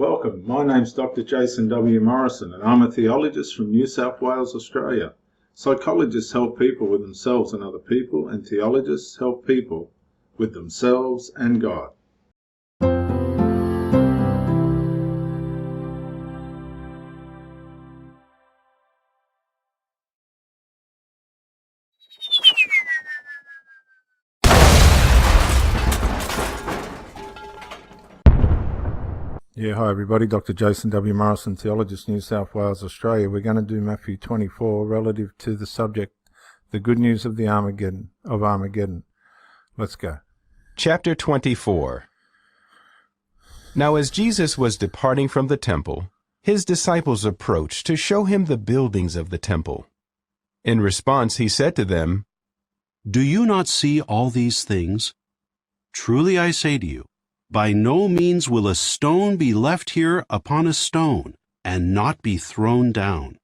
Welcome, my name's Dr. Jason W. Morrison and I'm a theologist from New South Wales, Australia. Psychologists help people with themselves and other people, and theologists help people with themselves and God. Yeah, hi everybody, Dr. Jason W. Morrison, theologist, New South Wales, Australia. We're going to do Matthew 24 relative to the subject, the good news of the Armageddon. Let's go. Chapter 24. Now as Jesus was departing from the temple, his disciples approached to show him the buildings of the temple. In response, he said to them, "Do you not see all these things? Truly I say to you, by no means will a stone be left here upon a stone, and not be thrown down."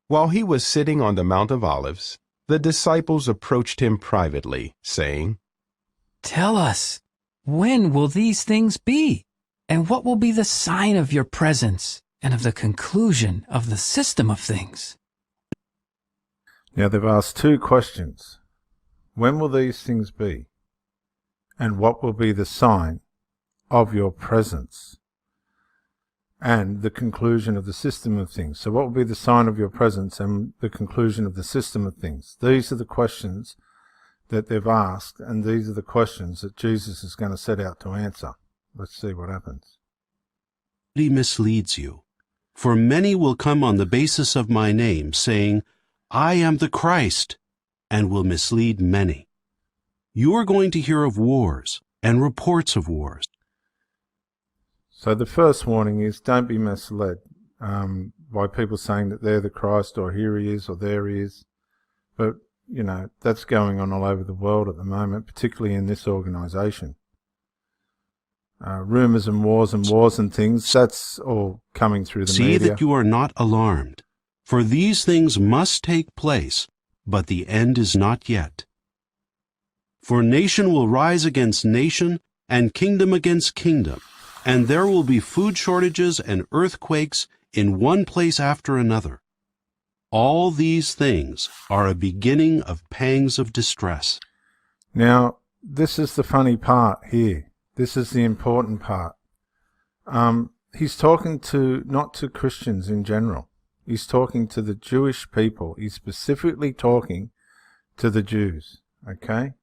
While he was sitting on the Mount of Olives, the disciples approached him privately, saying, "Tell us, when will these things be? And what will be the sign of your presence and of the conclusion of the system of things?" Now they've asked two questions. When will these things be? And what will be the sign of your presence and the conclusion of the system of things? So what will be the sign of your presence and the conclusion of the system of things? These are the questions that they've asked, and these are the questions that Jesus is going to set out to answer. Let's see what happens. He misleads you. For many will come on the basis of my name, saying, "I am the Christ," and will mislead many. You are going to hear of wars and reports of wars. So the first warning is, don't be misled by people saying that they're the Christ, or here he is, or there he is. But, you know, that's going on all over the world at the moment, particularly in this organization. Rumors and wars and things, that's all coming through the media. See that you are not alarmed, for these things must take place, but the end is not yet. For nation will rise against nation, and kingdom against kingdom, and there will be food shortages and earthquakes in one place after another. All these things are a beginning of pangs of distress. Now, this is the funny part here. This is the important part. He's talking not to Christians in general. He's talking to the Jewish people. He's specifically talking to the Jews, okay?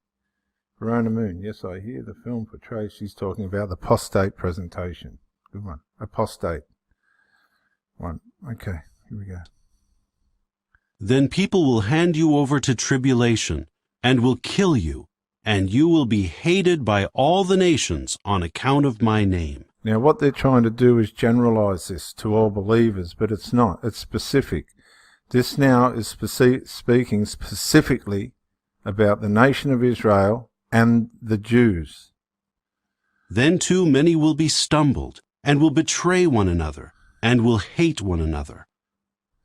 Verona Moon, yes, I hear the film portrays. She's talking about the apostate presentation. Good one. Apostate one. Okay, here we go. Then people will hand you over to tribulation, and will kill you, and you will be hated by all the nations on account of my name. Now what they're trying to do is generalize this to all believers, but it's not. It's specific. This now is speaking specifically about the nation of Israel and the Jews. Then too many will be stumbled, and will betray one another, and will hate one another.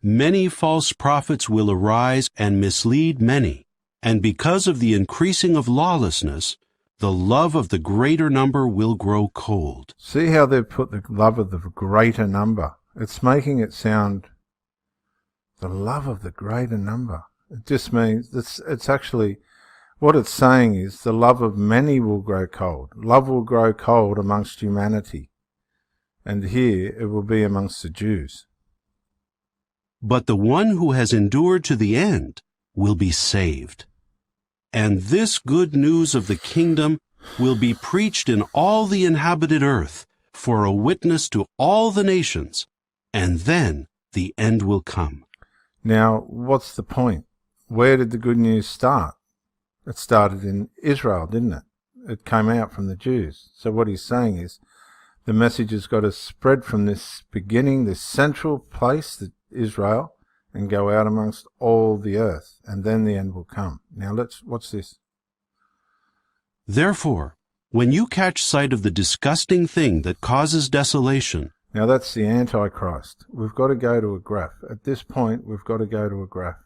Many false prophets will arise and mislead many, and because of the increasing of lawlessness, the love of the greater number will grow cold. See how they've put the love of the greater number? It's making it sound the love of the greater number. It just means it's actually, what it's saying is the love of many will grow cold. Love will grow cold amongst humanity. And here it will be amongst the Jews. But the one who has endured to the end will be saved. And this good news of the kingdom will be preached in all the inhabited earth for a witness to all the nations, and then the end will come. Now, what's the point? Where did the good news start? It started in Israel, didn't it? It came out from the Jews. So what he's saying is the message has got to spread from this beginning, this central place, Israel, and go out amongst all the earth, and then the end will come. Now watch this. Therefore, when you catch sight of the disgusting thing that causes desolation. Now that's the Antichrist. We've got to go to a graph. At this point, we've got to go to a graph.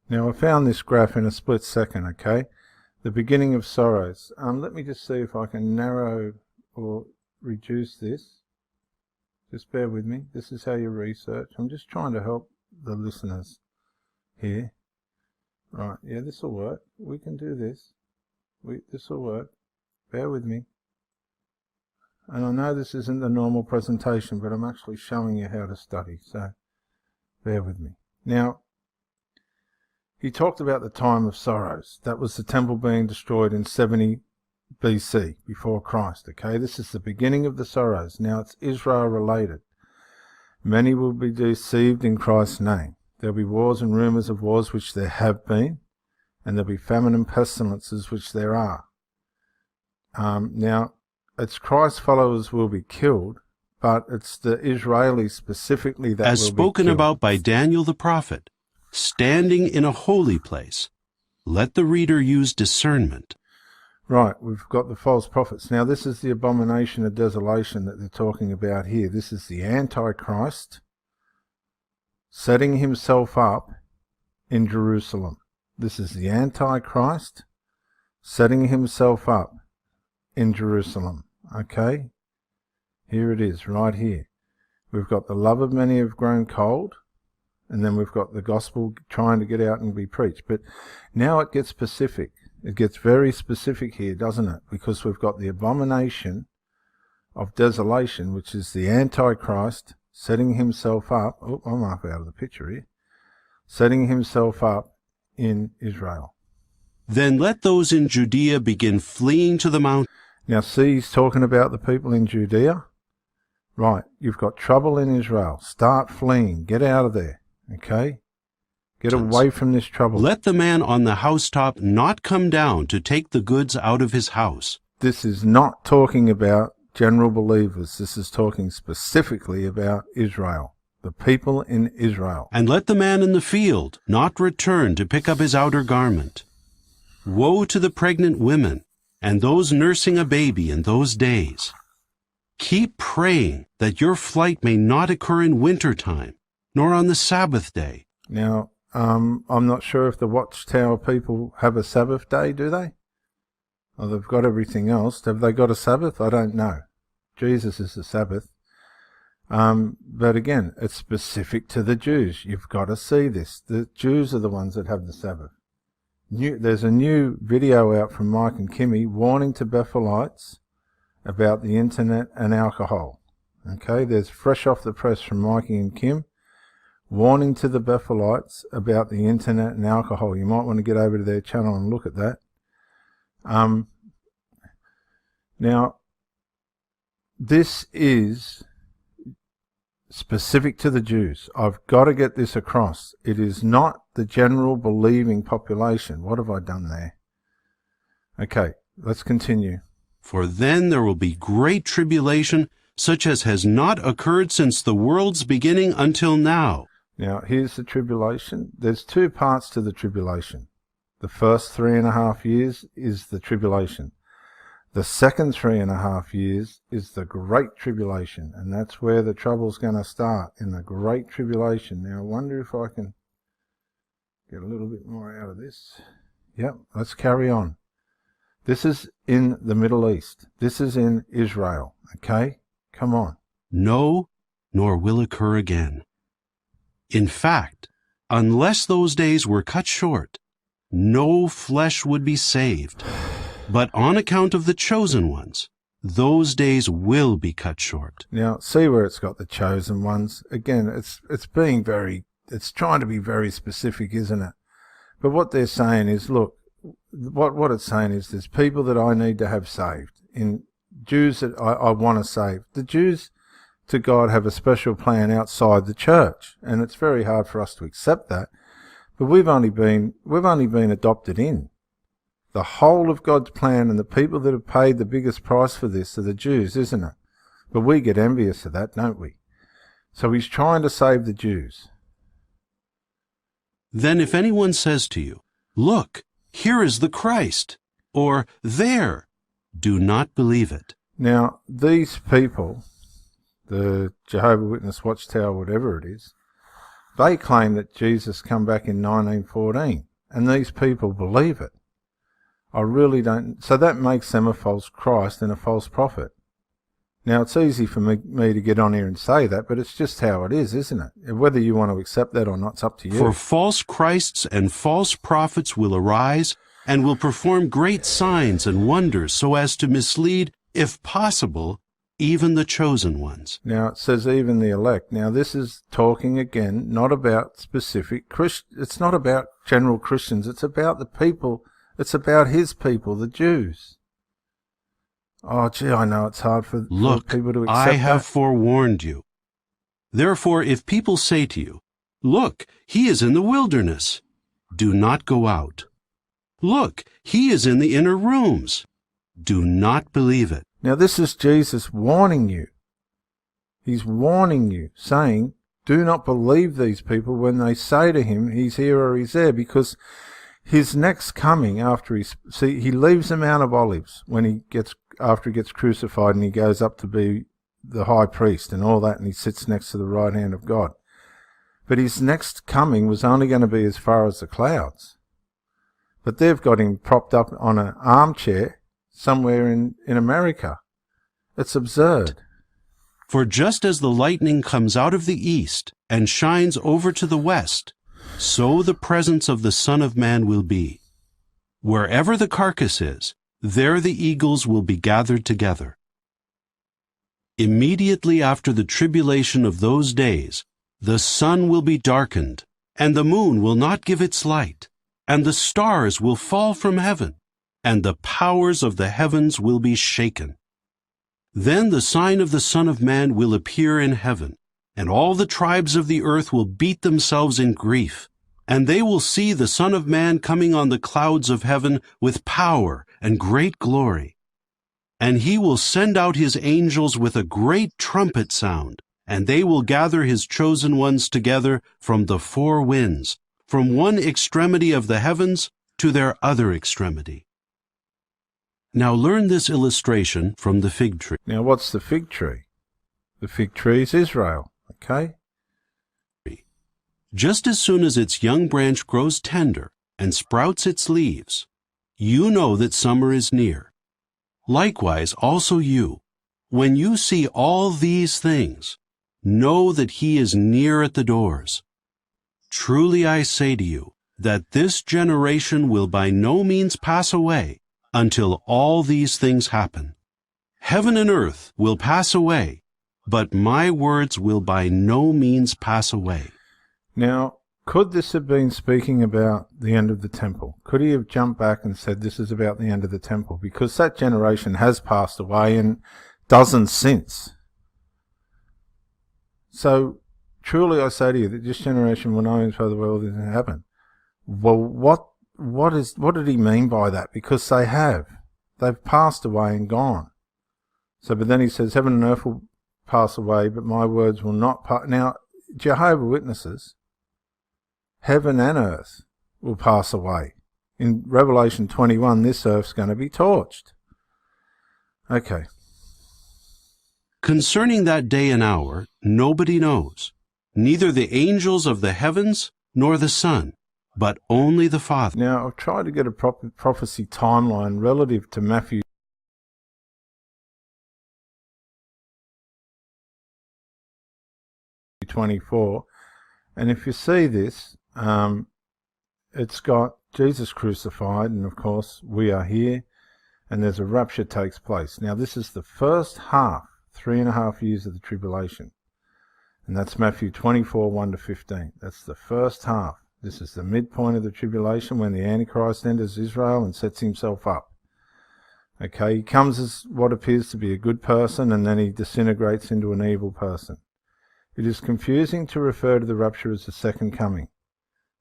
Now I found this graph in a split second, okay? The beginning of sorrows. Let me just see if I can narrow or reduce this. Just bear with me. This is how you research. I'm just trying to help the listeners here. Right, yeah, this will work. We can do this. This will work. Bear with me. And I know this isn't the normal presentation, but I'm actually showing you how to study, so bear with me. Now, he talked about the time of sorrows. That was the temple being destroyed in 70 BC, before Christ. Okay, this is the beginning of the sorrows. Now, it's Israel related. Many will be deceived in Christ's name. There'll be wars and rumours of wars, which there have been, and there'll be famine and pestilences, which there are. Now, it's Christ's followers will be killed, but it's the Israelis specifically that As will spoken be killed. about by Daniel the prophet, standing in a holy place. Let the reader use discernment. Right, we've got the false prophets. Now, this is the abomination of desolation that they're talking about here. This is the Antichrist setting himself up in Jerusalem. This is the Antichrist setting himself up in Jerusalem. Okay? Here it is, right here. We've got the love of many have grown cold, and then we've got the gospel trying to get out and be preached. But now it gets specific. It gets very specific here, doesn't it? Because we've got the abomination of desolation, which is the Antichrist setting himself up. Oh, I'm up out of the picture here. Setting himself up in Israel. Then let those in Judea begin fleeing to the mountains. Now, see, he's talking about the people in Judea. Right, you've got trouble in Israel. Start fleeing. Get out of there. Okay? Get away from this trouble. Let the man on the housetop not come down to take the goods out of his house. This is not talking about general believers. This is talking specifically about Israel, the people in Israel. And let the man in the field not return to pick up his outer garment. Woe to the pregnant women and those nursing a baby in those days. Keep praying that your flight may not occur in winter time, nor on the Sabbath day. Now, I'm not sure if the Watchtower people have a Sabbath day, do they? Well, they've got everything else. Have they got a Sabbath? I don't know. Jesus is the Sabbath. But again, it's specific to the Jews. You've got to see this. The Jews are the ones that have the Sabbath. There's a new video out from Mike and Kimmy warning to Bethelites about the internet and alcohol. Okay, there's fresh off the press from Mikey and Kim, warning to the Bethelites about the internet and alcohol. You might want to get over to their channel and look at that. Now, this is specific to the Jews. I've got to get this across. It is not the general believing population. What have I done there? Okay, let's continue. For then there will be great tribulation, such as has not occurred since the world's beginning until now. Now, here's the tribulation. There's two parts to the tribulation. The first 3.5 years is the tribulation. The second 3.5 years is the Great Tribulation, and that's where the trouble's going to start, in the Great Tribulation. Now, I wonder if I can get a little bit more out of this. Yep, let's carry on. This is in the Middle East. This is in Israel, okay? Come on. No, nor will occur again. In fact, unless those days were cut short, no flesh would be saved. But on account of the chosen ones, those days will be cut short. Now, see where it's got the chosen ones. Again, it's trying to be very specific, isn't it? But what they're saying is, look, what it's saying is there's people that I need to have saved. In Jews that I want to save. The Jews to God have a special plan outside the church, and it's very hard for us to accept that. But we've only been adopted in. The whole of God's plan, and the people that have paid the biggest price for this are the Jews, isn't it? But we get envious of that, don't we? So he's trying to save the Jews. Then if anyone says to you, "Look, here is the Christ," or "There," do not believe it. Now, these people, the Jehovah Witness Watchtower, whatever it is, they claim that Jesus come back in 1914, and these people believe it. I really don't. So that makes them a false Christ and a false prophet. Now, it's easy for me to get on here and say that, but it's just how it is, isn't it? Whether you want to accept that or not, it's up to you. For false Christs and false prophets will arise and will perform great signs and wonders so as to mislead, if possible, even the chosen ones. Now, it says even the elect. Now, this is talking again, not about specific Christians. It's not about general Christians. It's about the people. It's about his people, the Jews. Oh, gee, I know it's hard for people to accept I have that. forewarned you. Therefore, if people say to you, "Look, he is in the wilderness," do not go out. "Look, he is in the inner rooms," do not believe it. Now, this is Jesus warning you. He's warning you, saying, do not believe these people when they say to him, he's here or he's there, because his next coming after he leaves the Mount of Olives after he gets crucified and he goes up to be the high priest and all that, and he sits next to the right hand of God. But his next coming was only going to be as far as the clouds. But they've got him propped up on an armchair somewhere in America. It's absurd. For just as the lightning comes out of the east and shines over to the west, so the presence of the Son of Man will be. Wherever the carcass is, there the eagles will be gathered together. Immediately after the tribulation of those days, the sun will be darkened, and the moon will not give its light, and the stars will fall from heaven, and the powers of the heavens will be shaken. Then the sign of the Son of Man will appear in heaven, and all the tribes of the earth will beat themselves in grief, and they will see the Son of Man coming on the clouds of heaven with power and great glory. And he will send out his angels with a great trumpet sound, and they will gather his chosen ones together from the four winds, from one extremity of the heavens to their other extremity. Now learn this illustration from the fig tree. Now, what's the fig tree? The fig tree is Israel, okay? Just as soon as its young branch grows tender and sprouts its leaves, you know that summer is near. Likewise, also you, when you see all these things, know that he is near at the doors. Truly I say to you, that this generation will by no means pass away until all these things happen. Heaven and earth will pass away, but my words will by no means pass away. Now, could this have been speaking about the end of the temple? Could he have jumped back and said this is about the end of the temple? Because that generation has passed away and dozens since. So, truly I say to you that this generation will know for the world isn't heaven. Well, what did he mean by that? Because they've passed away and gone. So, but then he says, heaven and earth will pass away, but my words will not pass. Now, Jehovah Witnesses, heaven and earth will pass away. In Revelation 21, this earth's going to be torched. Okay. Concerning that day and hour, nobody knows, neither the angels of the heavens nor the Son, but only the Father. Now, I've tried to get a prophecy timeline relative to Matthew 24. And if you see this, it's got Jesus crucified, and of course we are here, and there's a rapture takes place. Now, this is the first half, 3.5 years of the tribulation. And that's Matthew 24, 1 to 15. That's the first half. This is the midpoint of the tribulation when the Antichrist enters Israel and sets himself up. Okay, he comes as what appears to be a good person, and then he disintegrates into an evil person. It is confusing to refer to the rapture as the second coming.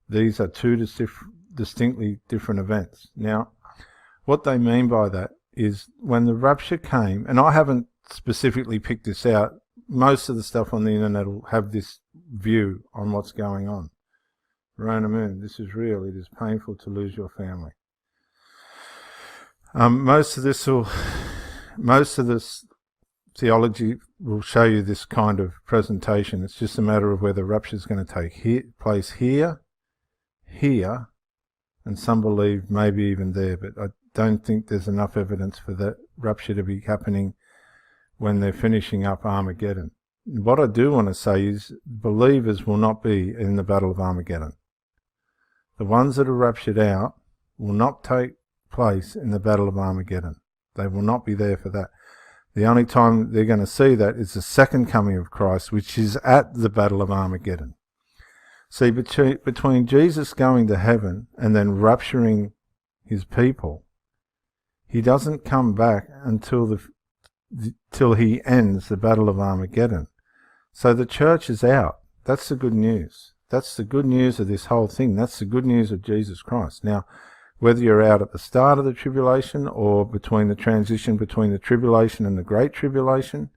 These are two distinctly different events. Now, what they mean by that is when the rapture came, and I haven't specifically picked this out, most of the stuff on the internet will have this view on what's going on. Rona Moon, this is real. It is painful to lose your family. Most of this theology will show you this kind of presentation. It's just a matter of where the rapture is going to take place here, and some believe maybe even there, but I don't think there's enough evidence for that rapture to be happening when they're finishing up Armageddon. What I do want to say is believers will not be in the Battle of Armageddon. The ones that are raptured out will not take place in the Battle of Armageddon. They will not be there for that. The only time they're going to see that is the second coming of Christ, which is at the Battle of Armageddon. See, between Jesus going to heaven and then rapturing his people, he doesn't come back until till he ends the Battle of Armageddon. So the church is out. That's the good news. That's the good news of this whole thing. That's the good news of Jesus Christ. Now, whether you're out at the start of the tribulation or between the transition between the tribulation and the great tribulation,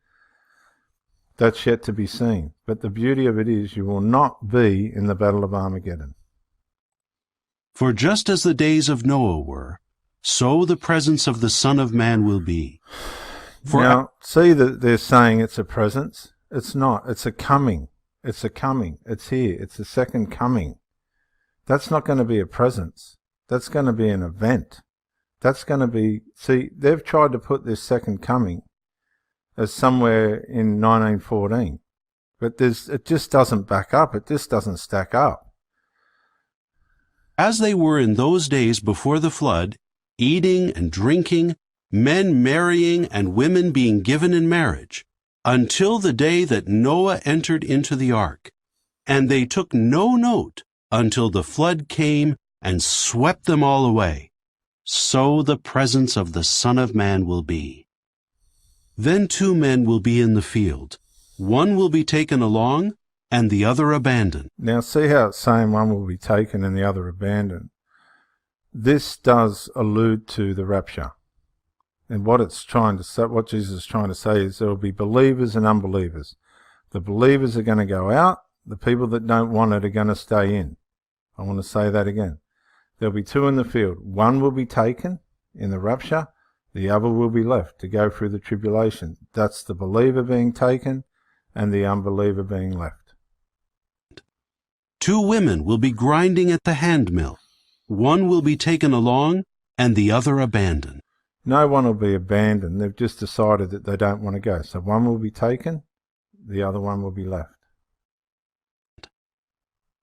that's yet to be seen. But the beauty of it is you will not be in the Battle of Armageddon. For just as the days of Noah were, so the presence of the Son of Man will be. Now, see that they're saying it's a presence. It's not. It's a coming. It's a coming. It's here. It's the second coming. That's not going to be a presence. That's going to be an event. That's going to be... See, they've tried to put this second coming as somewhere in 1914. But it just doesn't back up. It just doesn't stack up. As they were in those days before the flood, eating and drinking, men marrying and women being given in marriage, until the day that Noah entered into the ark. And they took no note until the flood came and swept them all away. So the presence of the Son of Man will be. Then 2 men will be in the field. One will be taken along, and the other abandoned. Now see how it's saying one will be taken and the other abandoned. This does allude to the rapture. And what it's trying to say, what Jesus is trying to say is there will be believers and unbelievers. The believers are going to go out. The people that don't want it are going to stay in. I want to say that again. There'll be 2 in the field. One will be taken in the rapture. The other will be left to go through the tribulation. That's the believer being taken and the unbeliever being left. 2 women will be grinding at the handmill. One will be taken along and the other abandoned. No one will be abandoned. They've just decided that they don't want to go. So one will be taken, the other one will be left.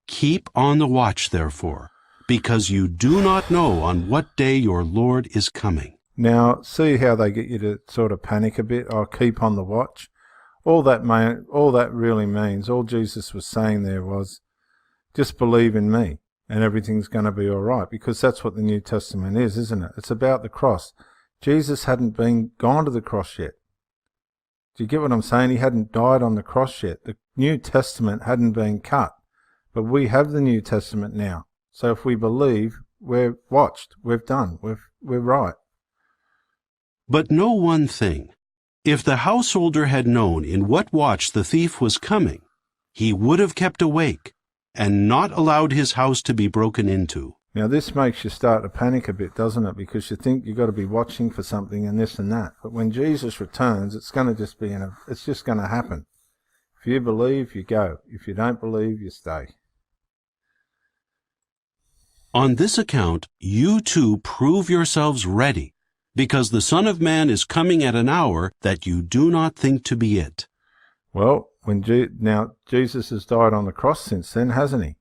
Keep on the watch, therefore, because you do not know on what day your Lord is coming. Now, see how they get you to sort of panic a bit? Oh, keep on the watch. All that really means, all Jesus was saying there was, just believe in me and everything's going to be all right, because that's what the New Testament is, isn't it? It's about the cross. Jesus hadn't gone to the cross yet. Do you get what I'm saying? He hadn't died on the cross yet. The New Testament hadn't been cut. But we have the New Testament now. So if we believe, we're watched. We've done. We're right. But know one thing. If the householder had known in what watch the thief was coming, he would have kept awake and not allowed his house to be broken into. Now this makes you start to panic a bit, doesn't it? Because you think you've got to be watching for something and this and that. But when Jesus returns, it's going to just be it's just going to happen. If you believe, you go. If you don't believe, you stay. On this account, you too prove yourselves ready, because the Son of Man is coming at an hour that you do not think to be it. Well, now Jesus has died on the cross since then, hasn't he?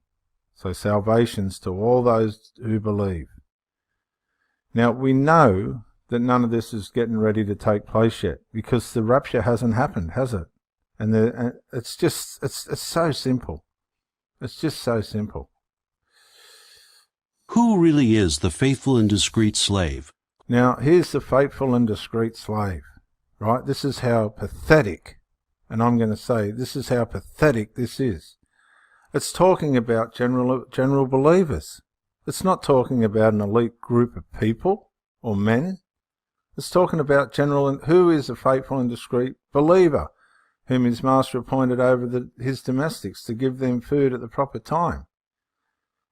So salvation's to all those who believe. Now we know that none of this is getting ready to take place yet, because the rapture hasn't happened, has it? And it's so simple. It's just so simple. Who really is the faithful and discreet slave? Now, here's the faithful and discreet slave, right? This is how pathetic, and I'm going to say, this is how pathetic this is. It's talking about general believers. It's not talking about an elite group of people or men. It's talking about who is a faithful and discreet believer, whom his master appointed over his domestics to give them food at the proper time.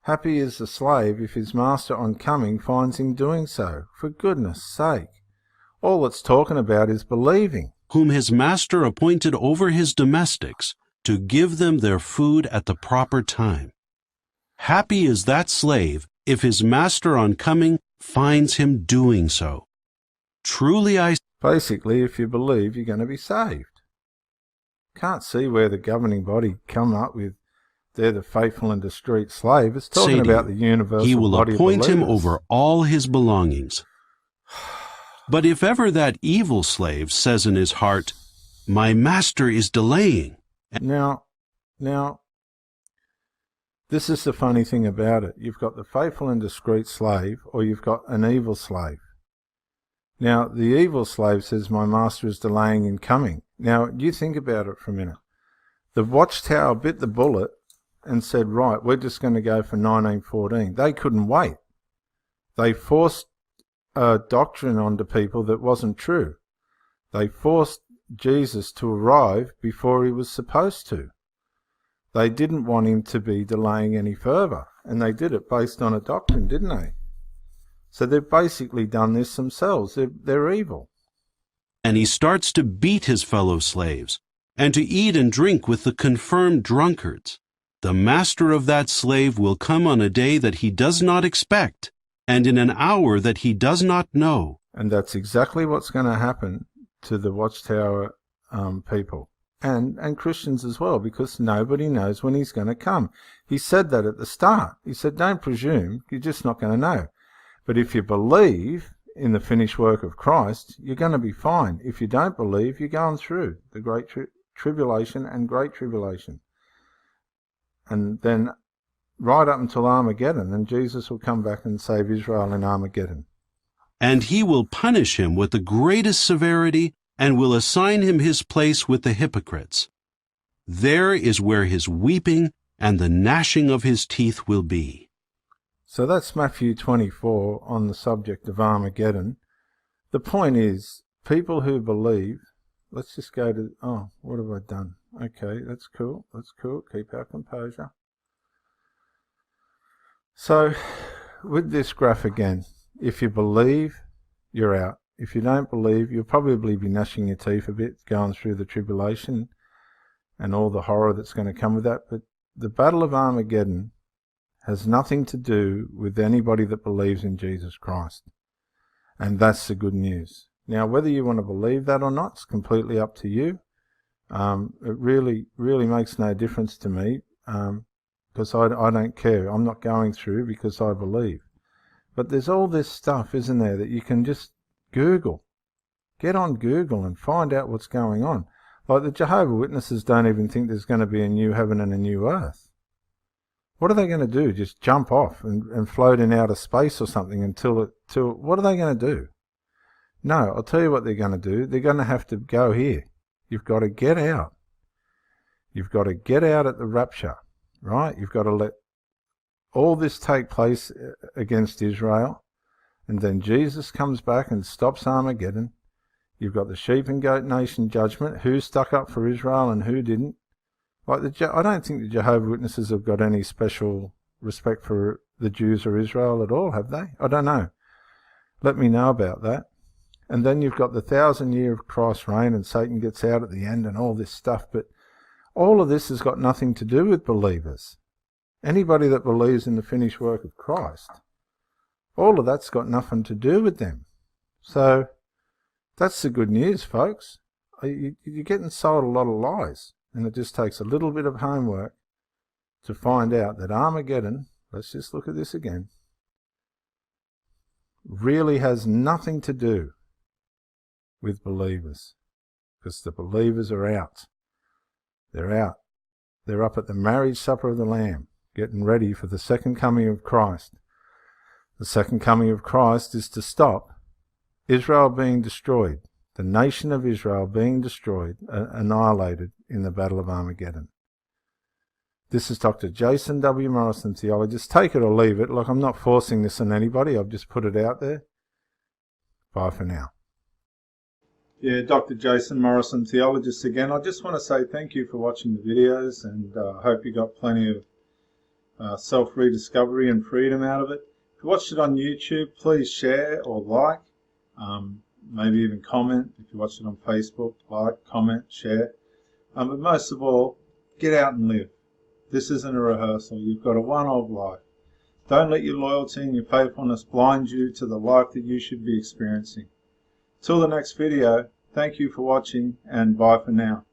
Happy is the slave if his master on coming finds him doing so. For goodness sake. All it's talking about is believing. Whom his master appointed over his domestics to give them their food at the proper time. Happy is that slave if his master on coming finds him doing so. Truly I Basically, if you believe, you're going to be saved. Can't see where the governing body come up with they're the faithful and discreet slave. It's talking about the universal He will body appoint of him believers. over all his belongings. But if ever that evil slave says in his heart, "My master is delaying," Now, this is the funny thing about it. You've got the faithful and discreet slave, or you've got an evil slave. Now, the evil slave says, "My master is delaying in coming." Now, you think about it for a minute. The watchtower bit the bullet and said, right, we're just going to go for 1914. They couldn't wait. They forced a doctrine onto people that wasn't true. They forced Jesus to arrive before he was supposed to. They didn't want him to be delaying any further, and they did it based on a doctrine, didn't they? So they've basically done this themselves. They're evil. and he starts to beat his fellow slaves, and to eat and drink with the confirmed drunkards. The master of that slave will come on a day that he does not expect, and in an hour that he does not know. And that's exactly what's going to happen to the Watchtower people. And Christians as well, because nobody knows when he's going to come. He said that at the start. He said, don't presume, you're just not going to know. But if you believe in the finished work of Christ, you're going to be fine. If you don't believe, you're going through the great tribulation and great tribulation. And then right up until Armageddon, and Jesus will come back and save Israel in Armageddon. And he will punish him with the greatest severity, and will assign him his place with the hypocrites. There is where his weeping and the gnashing of his teeth will be. So that's Matthew 24 on the subject of Armageddon. The point is, people who believe, let's just go to, oh, what have I done? Okay, that's cool, keep our composure. So, with this graph again, if you believe, you're out. If you don't believe, you'll probably be gnashing your teeth a bit, going through the tribulation and all the horror that's going to come with that. But the Battle of Armageddon has nothing to do with anybody that believes in Jesus Christ. And that's the good news. Now, whether you want to believe that or not, it's completely up to you. It really makes no difference to me, because I don't care. I'm not going through because I believe. But there's all this stuff, isn't there, that you can just Google. Get on Google and find out what's going on. Like the Jehovah Witnesses don't even think there's going to be a new heaven and a new earth. What are they going to do? Just jump off and float in outer space or something until what are they going to do? No, I'll tell you what they're going to do. They're going to have to go here. You've got to get out. You've got to get out at the rapture, right? You've got to let all this take place against Israel. And then Jesus comes back and stops Armageddon. You've got the sheep and goat nation judgment. Who stuck up for Israel and who didn't? Like I don't think the Jehovah Witnesses have got any special respect for the Jews or Israel at all, have they? I don't know. Let me know about that. And then you've got the 1,000-year of Christ's reign, and Satan gets out at the end and all this stuff. But all of this has got nothing to do with believers. Anybody that believes in the finished work of Christ, all of that's got nothing to do with them. So that's the good news, folks. You're getting sold a lot of lies, and it just takes a little bit of homework to find out that Armageddon, let's just look at this again, really has nothing to do with believers, because the believers are out. They're out. They're up at the marriage supper of the Lamb, getting ready for the second coming of Christ. The second coming of Christ is to stop Israel being destroyed, the nation of Israel being destroyed, annihilated in the Battle of Armageddon. This is Dr. Jason W. Morrison, theologist. Take it or leave it. Look, I'm not forcing this on anybody. I've just put it out there. Bye for now. Yeah, Dr. Jason Morrison, theologist again. I just want to say thank you for watching the videos, and I hope you got plenty of self-rediscovery and freedom out of it. If you watched it on YouTube, please share or like, maybe even comment. If you watched it on Facebook, like, comment, share. But most of all, get out and live. This isn't a rehearsal. You've got a one-off life. Don't let your loyalty and your faithfulness blind you to the life that you should be experiencing. Till the next video, thank you for watching and bye for now.